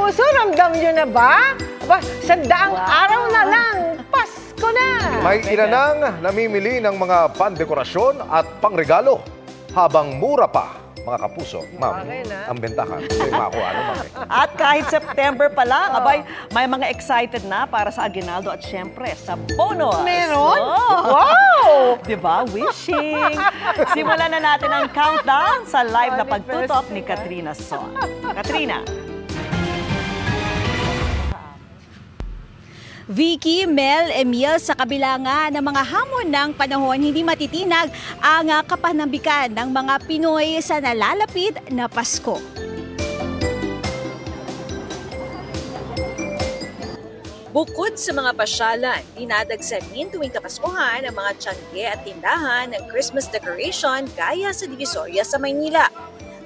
kapuso, ramdam nyo na ba? Aba, sandaang araw na lang, Pasko na! May ilan nang namimili ng mga pandekorasyon at pangregalo habang mura pa, mga kapuso. Ma'am, ang bentahan. At kahit September pa lang, abay, may mga excited na para sa aguinaldo at syempre sa bonus. Meron? Oh. Wow! Diba? Wishing! Simulan na natin ang countdown sa live na pagtutok ni Katrina Son. Katrina. Vicky, Mel, Emil, sa kabila nga ng mga hamon ng panahon, hindi matitinag ang kapanambikan ng mga Pinoy sa nalalapit na Pasko. Bukod sa mga pasyalan, dinadagsan din tuwing Kapaskuhan ang mga tiyangge at tindahan ng Christmas decoration gaya sa Divisoria sa Maynila.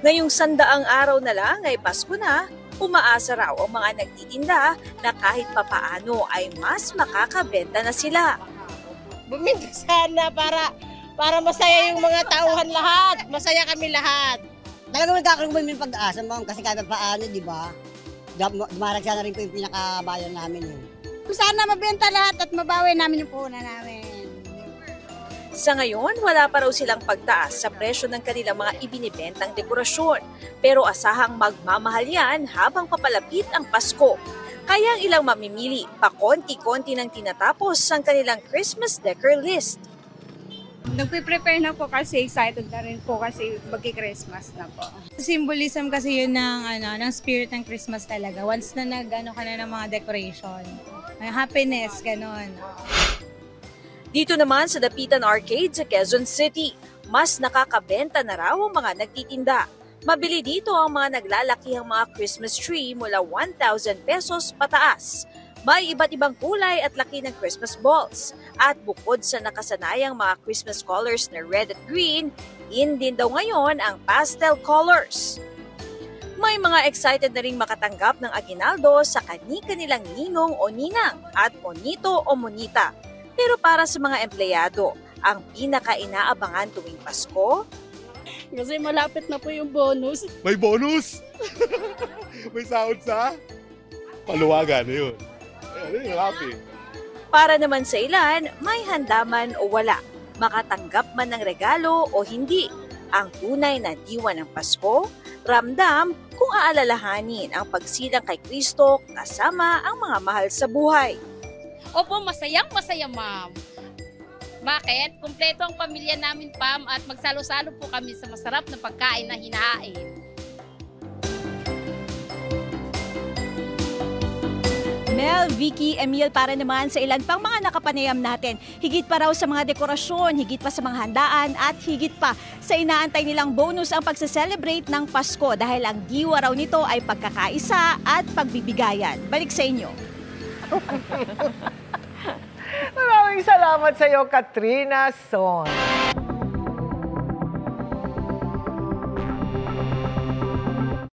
Ngayong 100 araw na lang ay Pasko na, umaasa raw ang mga nagtitinda na kahit papaano ay mas makakabenta na sila. Buminto sana para masaya yung mga tauhan lahat. Masaya kami lahat. Talagang nagkakaroon yung pag-asa, ma'am, kasi kahit paano, di ba? Dumaragsa na rin po yung pinakabayan namin. Sana mabenta lahat at mabawi namin yung puhunan namin. Sa ngayon, wala pa raw silang pagtaas sa presyo ng kanilang mga ibinibentang dekorasyon. Pero asahang magmamahal yan habang papalapit ang Pasko. Kaya ang ilang mamimili, pakonti-konti nang tinatapos ang kanilang Christmas decor list. Nagpe-prepare na po kasi excited na rin po kasi magki-Christmas na po. Symbolism kasi yun ng spirit ng Christmas talaga. Once na ka na ng mga decoration, happiness, ganon. Dito naman sa Dapitan Arcade sa Quezon City, mas nakakabenta na raw ang mga nagtitinda. Mabili dito ang mga naglalakihang mga Christmas tree mula 1,000 pesos pataas. May iba't ibang kulay at laki ng Christmas balls. At bukod sa nakasanayang mga Christmas colors na red at green, in din daw ngayon ang pastel colors. May mga excited na ring makatanggap ng aguinaldo sa kani-kanilang ninong o ninang at monito o monita. Pero para sa mga empleyado, ang pinaka-inaabangan tuwing Pasko? Kasi malapit na po yung bonus. May bonus? May sahod sa paluwagan, yun. Ayun, happy. Para naman sa ilan, may handaman o wala, makatanggap man ng regalo o hindi. Ang tunay na diwa ng Pasko, ramdam kung aalalahanin ang pagsilang kay Kristo kasama ang mga mahal sa buhay. Opo, masayang-masaya, ma'am. Bakit? Kumpleto ang pamilya namin, Pam, at magsalo-salo po kami sa masarap na pagkain na hinahain. Mel, Vicky, Emil, para naman sa ilan pang mga nakapanayam natin. Higit pa raw sa mga dekorasyon, higit pa sa mga handaan, at higit pa sa inaantay nilang bonus ang pagse-celebrate ng Pasko dahil ang diwa raw nito ay pagkakaisa at pagbibigayan. Balik sa inyo. Maraming salamat sa iyo, Katrina Son.